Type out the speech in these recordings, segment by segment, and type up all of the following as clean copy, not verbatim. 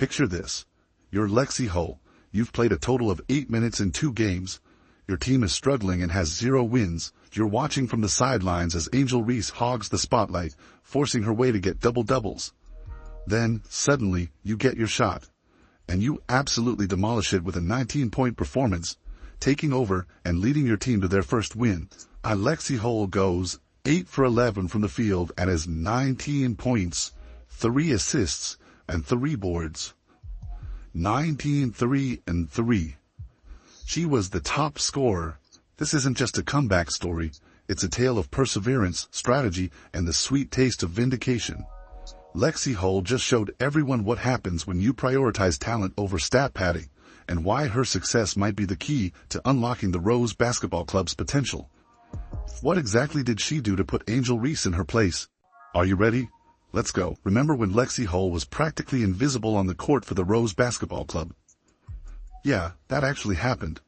Picture this. You're Lexie Hull. You've played a total of 8 minutes in 2 games. Your team is struggling and has 0 wins. You're watching from the sidelines as Angel Reese hogs the spotlight, forcing her way to get double-doubles. Then, suddenly, you get your shot. And you absolutely demolish it with a 19-point performance, taking over and leading your team to their first win. Lexie Hull goes 8 for 11 from the field and has 19 points, 3 assists, and 3 boards. 19, 3, and 3. She was the top scorer. This isn't just a comeback story. It's a tale of perseverance, strategy, and the sweet taste of vindication. Lexie Hull just showed everyone what happens when you prioritize talent over stat padding, and why her success might be the key to unlocking the Rose Basketball Club's potential. What exactly did she do to put Angel Reese in her place? Are you ready? Let's go. Remember when Lexie Hull was practically invisible on the court for the Rose Basketball Club? Yeah, that actually happened.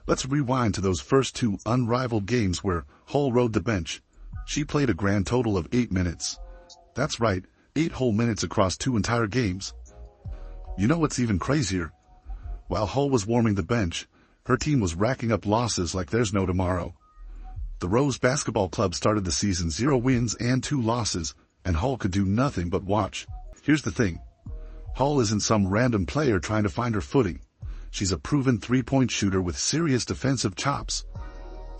Let's rewind to those first 2 unrivaled games where Hull rode the bench. She played a grand total of 8 minutes. That's right, 8 whole minutes across 2 entire games. You know what's even crazier? While Hull was warming the bench, her team was racking up losses like there's no tomorrow. The Rose Basketball Club started the season 0 wins and 2 losses, and Hull could do nothing but watch. Here's the thing. Hull isn't some random player trying to find her footing. She's a proven 3-point shooter with serious defensive chops.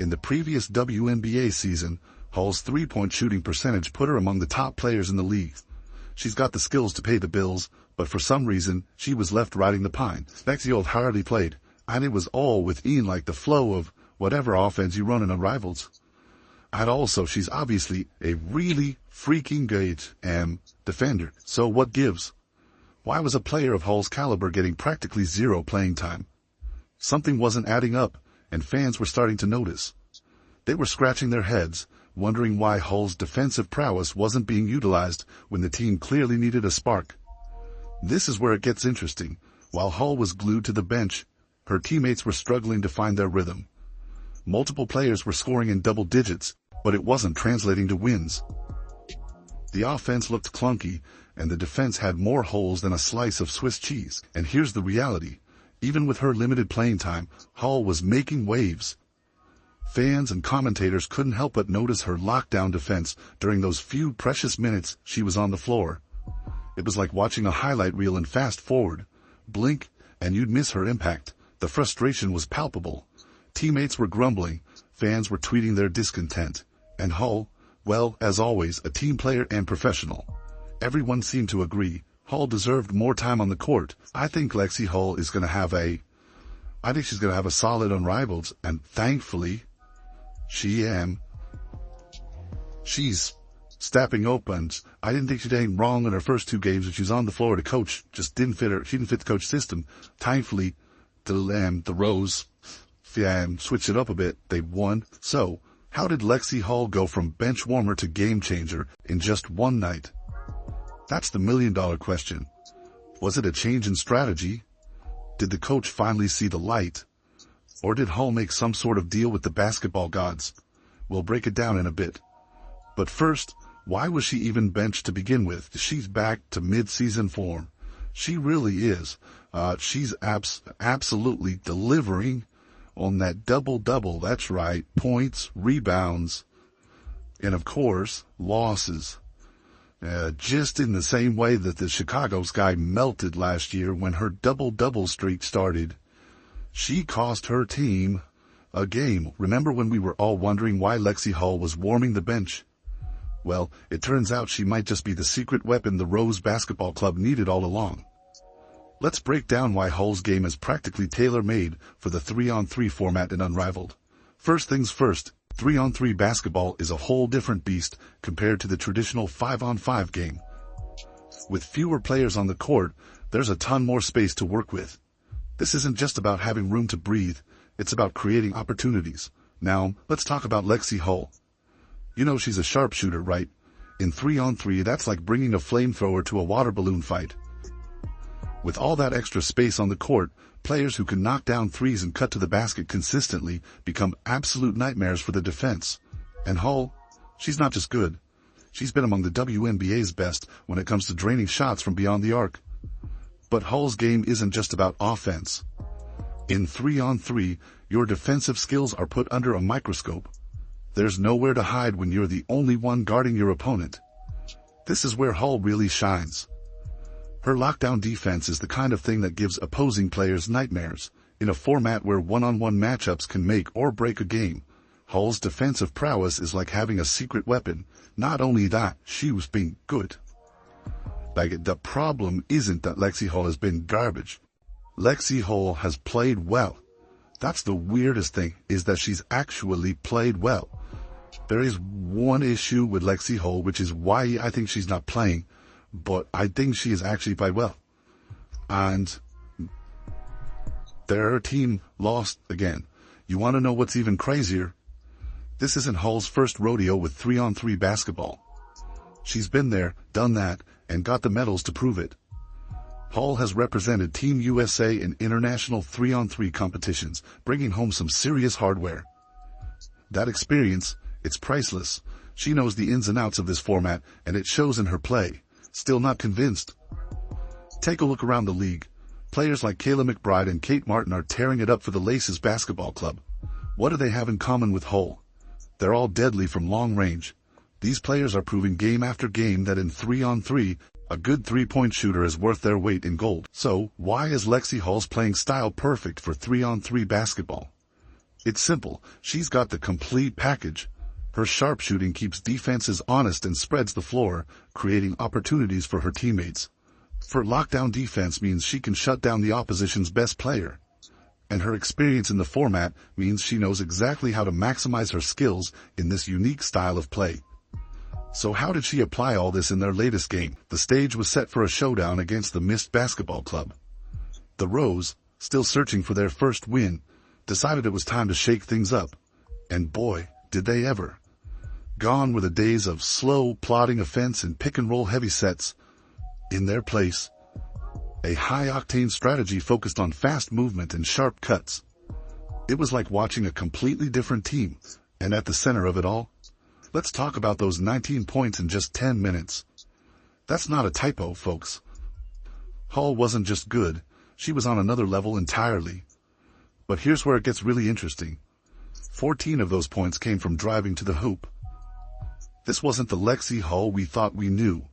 In the previous WNBA season, Hull's 3-point shooting percentage put her among the top players in the league. She's got the skills to pay the bills, but for some reason, she was left riding the pine. Lexie Hull hardly played, and it was all within like the flow of whatever offense you run in a rivals. And also, she's obviously a really freaking great defender. So what gives? Why was a player of Hull's caliber getting practically 0 playing time? Something wasn't adding up, and fans were starting to notice. They were scratching their heads, wondering why Hull's defensive prowess wasn't being utilized when the team clearly needed a spark. This is where it gets interesting. While Hull was glued to the bench, her teammates were struggling to find their rhythm. Multiple players were scoring in double digits, but it wasn't translating to wins. The offense looked clunky, and the defense had more holes than a slice of Swiss cheese. And here's the reality. Even with her limited playing time, Hull was making waves. Fans and commentators couldn't help but notice her lockdown defense during those few precious minutes she was on the floor. It was like watching a highlight reel and fast forward. Blink, and you'd miss her impact. The frustration was palpable. Teammates were grumbling, fans were tweeting their discontent. And Hull, well, as always, a team player and professional. Everyone seemed to agree. Hull deserved more time on the court. I think Lexie Hull is going to have she's going to have a solid unrivaled, and thankfully, she's stepping up, and I didn't think she did anything wrong in her first 2 games when she was on the floor. The coach just didn't fit her. She didn't fit the coach system. Thankfully, the Rose switched it up a bit. They won. So, how did Lexie Hull go from bench warmer to game changer in just 1 night? That's the million-dollar question. Was it a change in strategy? Did the coach finally see the light? Or did Hull make some sort of deal with the basketball gods? We'll break it down in a bit. But first, why was she even benched to begin with? She's back to mid-season form. She really is. She's absolutely delivering on that double-double. That's right. Points, rebounds, and of course, losses. Just in the same way that the Chicago Sky melted last year when her double-double streak started. She cost her team a game. Remember when we were all wondering why Lexie Hull was warming the bench? Well, it turns out she might just be the secret weapon the Rose Basketball Club needed all along. Let's break down why Hull's game is practically tailor-made for the 3-on-3 format and unrivaled. First things first, 3-on-3 basketball is a whole different beast compared to the traditional 5-on-5 game. With fewer players on the court, there's a ton more space to work with. This isn't just about having room to breathe, it's about creating opportunities. Now, let's talk about Lexie Hull. You know she's a sharpshooter, right? In 3-on-3, that's like bringing a flamethrower to a water balloon fight. With all that extra space on the court, players who can knock down threes and cut to the basket consistently become absolute nightmares for the defense. And Hull, she's not just good. She's been among the WNBA's best when it comes to draining shots from beyond the arc. But Hull's game isn't just about offense. In 3-on-3, your defensive skills are put under a microscope. There's nowhere to hide when you're the only one guarding your opponent. This is where Hull really shines. Her lockdown defense is the kind of thing that gives opposing players nightmares. In a format where one-on-one matchups can make or break a game, Hull's defensive prowess is like having a secret weapon. Not only that, she was being good. The problem isn't that Lexie Hull has been garbage. Lexie Hull has played well. That's the weirdest thing, is that she's actually played well. There is one issue with Lexie Hull, which is why I think she's not playing, but I think she has actually played well. And their team lost again. You want to know what's even crazier? This isn't Hull's first rodeo with 3-on-3 basketball. She's been there, done that, and got the medals to prove it. Hull has represented Team USA in international 3-on-3 competitions, bringing home some serious hardware. That experience, it's priceless. She knows the ins and outs of this format, and it shows in her play. Still not convinced? Take a look around the league. Players like Kayla McBride and Kate Martin are tearing it up for the Laces Basketball Club. What do they have in common with Hull? They're all deadly from long range. These players are proving game after game that in 3-on-3, a good three-point shooter is worth their weight in gold. So, why is Lexie Hull's playing style perfect for 3-on-3 basketball? It's simple. She's got the complete package. Her sharpshooting keeps defenses honest and spreads the floor, creating opportunities for her teammates. Her lockdown defense means she can shut down the opposition's best player. And her experience in the format means she knows exactly how to maximize her skills in this unique style of play. So how did she apply all this in their latest game? The stage was set for a showdown against the Mist Basketball Club. The Rose, still searching for their first win, decided it was time to shake things up. And boy, did they ever. Gone were the days of slow, plodding offense and pick-and-roll heavy sets. In their place, a high-octane strategy focused on fast movement and sharp cuts. It was like watching a completely different team, and at the center of it all, let's talk about those 19 points in just 10 minutes. That's not a typo, folks. Hull wasn't just good, she was on another level entirely. But here's where it gets really interesting. 14 of those points came from driving to the hoop. This wasn't the Lexie Hull we thought we knew.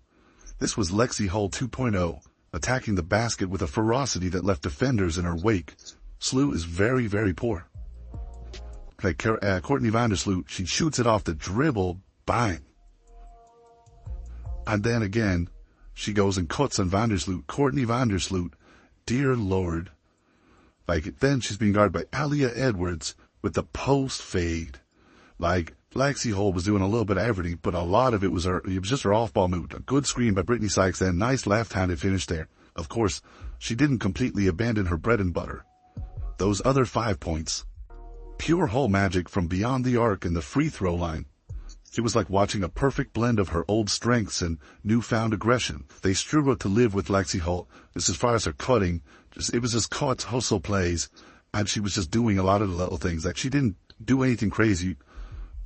This was Lexie Hull 2.0, attacking the basket with a ferocity that left defenders in her wake. Slew is very, very poor. Like Courtney Vandersloot, she shoots it off the dribble, bang. And then again, she goes and cuts on Vandersloot. Courtney Vandersloot, dear Lord. Then she's being guarded by Alia Edwards with the post fade. Lexie Hull was doing a little bit of everything, but a lot of it was just her off-ball move. A good screen by Brittany Sykes and nice left-handed finish there. Of course, she didn't completely abandon her bread and butter. Those other 5 points. Pure Hull magic from beyond the arc and the free throw line. It was like watching a perfect blend of her old strengths and newfound aggression. They struggled to live with Lexie Hull, just as far as her cutting. It was just caught hustle plays, and she was just doing a lot of the little things. She didn't do anything crazy.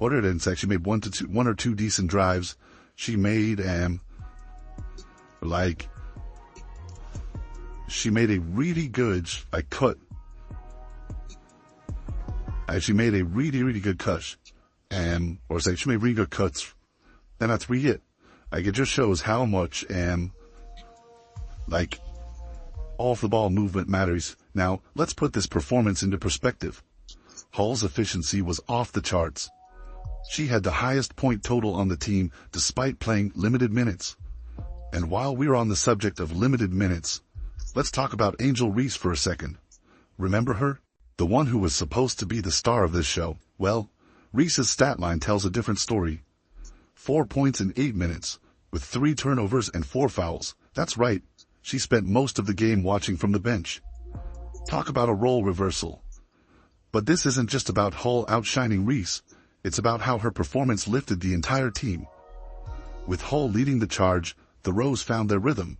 Other than she made one or two decent drives. She made she made a really good cut. She made a really, really good cut. She made really good cuts. And that's really it. It just shows how much off the ball movement matters. Now, let's put this performance into perspective. Hull's efficiency was off the charts. She had the highest point total on the team despite playing limited minutes. And while we're on the subject of limited minutes, let's talk about Angel Reese for a second. Remember her? The one who was supposed to be the star of this show. Well, Reese's stat line tells a different story. 4 points in 8 minutes, with 3 turnovers and 4 fouls. That's right, she spent most of the game watching from the bench. Talk about a role reversal. But this isn't just about Hull outshining Reese. It's about how her performance lifted the entire team. With Hull leading the charge, the Rose found their rhythm.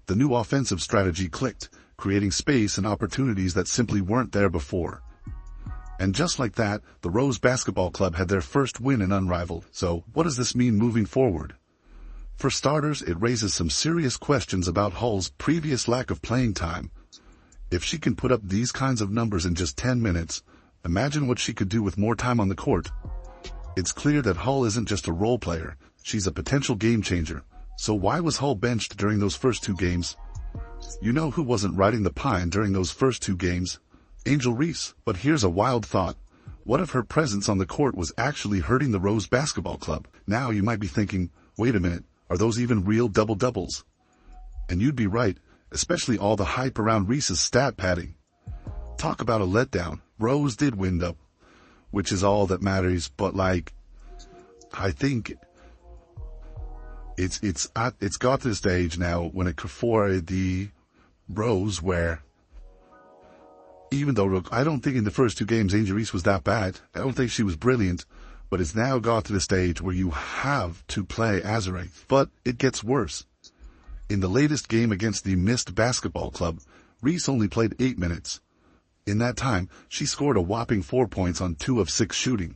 The new offensive strategy clicked, creating space and opportunities that simply weren't there before. And just like that, the Rose Basketball Club had their first win in Unrivaled. So, what does this mean moving forward? For starters, it raises some serious questions about Hull's previous lack of playing time. If she can put up these kinds of numbers in just 10 minutes, imagine what she could do with more time on the court. It's clear that Hull isn't just a role player, she's a potential game changer. So why was Hull benched during those first 2 games? You know who wasn't riding the pine during those first 2 games? Angel Reese. But here's a wild thought. What if her presence on the court was actually hurting the Rose Basketball Club? Now you might be thinking, wait a minute, are those even real double-doubles? And you'd be right, especially all the hype around Reese's stat padding. Talk about a letdown. Rose did win though, which is all that matters, but I think it's got to the stage now when it for the Rose where, even though I don't think in the first 2 games Angel Reese was that bad, I don't think she was brilliant, but it's now got to the stage where you have to play Azure. But it gets worse. In the latest game against the Mist Basketball Club, Reese only played 8 minutes. In that time, she scored a whopping 4 points on 2 of 6 shooting.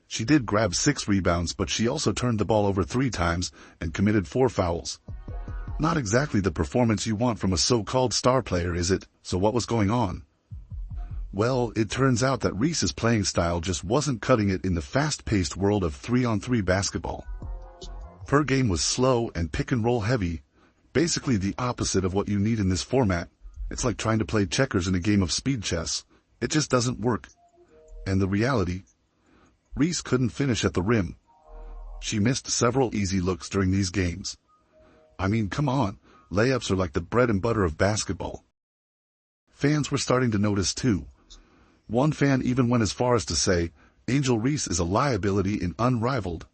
She did grab 6 rebounds, but she also turned the ball over 3 times and committed 4 fouls. Not exactly the performance you want from a so-called star player, is it? So what was going on? Well, it turns out that Reese's playing style just wasn't cutting it in the fast-paced world of 3-on-3 basketball. Her game was slow and pick-and-roll heavy, basically the opposite of what you need in this format. It's like trying to play checkers in a game of speed chess. It just doesn't work. And the reality? Reese couldn't finish at the rim. She missed several easy looks during these games. I mean, come on, layups are like the bread and butter of basketball. Fans were starting to notice too. One fan even went as far as to say, Angel Reese is a liability in unrivaled.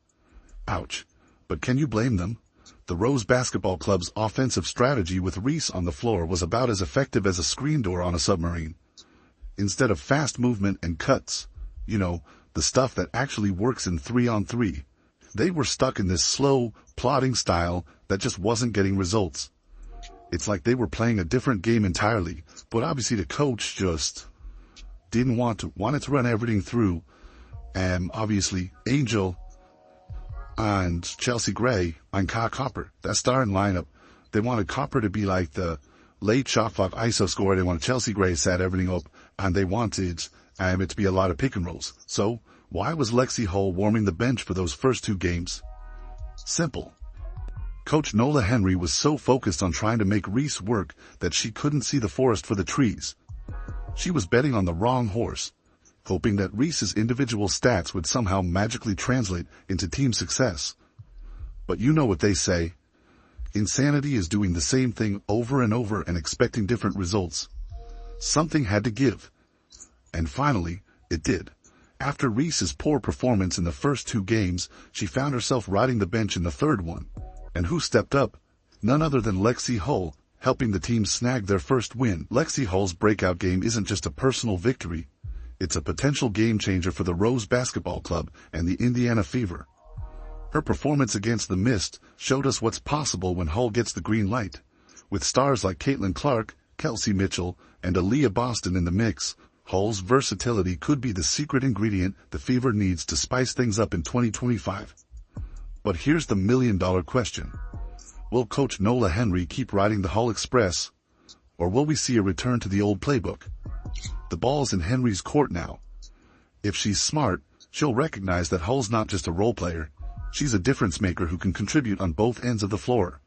Ouch. But can you blame them? The Rose Basketball Club's offensive strategy with Reese on the floor was about as effective as a screen door on a submarine. Instead of fast movement and cuts, the stuff that actually works in 3-on-3, they were stuck in this slow, plodding style that just wasn't getting results. It's like they were playing a different game entirely, but obviously the coach just wanted to run everything through. Obviously, Angel and Chelsea Gray and Kyle Copper, that starting lineup, they wanted Copper to be like the late shot clock ISO scorer. They wanted Chelsea Gray to set everything up, and they wanted it to be a lot of pick and rolls. So, why was Lexie Hull warming the bench for those first 2 games? Simple. Coach Nola Henry was so focused on trying to make Reese work that she couldn't see the forest for the trees. She was betting on the wrong horse, hoping that Reese's individual stats would somehow magically translate into team success. But you know what they say. Insanity is doing the same thing over and over and expecting different results. Something had to give. And finally, it did. After Reese's poor performance in the first 2 games, she found herself riding the bench in the 3rd one. And who stepped up? None other than Lexie Hull, helping the team snag their first win. Lexie Hull's breakout game isn't just a personal victory. It's a potential game changer for the Rose Basketball Club and the Indiana Fever. Her performance against the Mist showed us what's possible when Hull gets the green light. With stars like Caitlin Clark, Kelsey Mitchell, and Aaliyah Boston in the mix, Hull's versatility could be the secret ingredient the Fever needs to spice things up in 2025. But here's the million-dollar question. Will Coach Nola Henry keep riding the Hull Express, or will we see a return to the old playbook? The ball's in Henry's court now. If she's smart, she'll recognize that Hull's not just a role player. She's a difference maker who can contribute on both ends of the floor.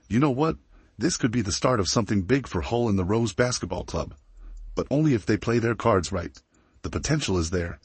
You know what? This could be the start of something big for Hull and the Rose Basketball Club. But only if they play their cards right. The potential is there.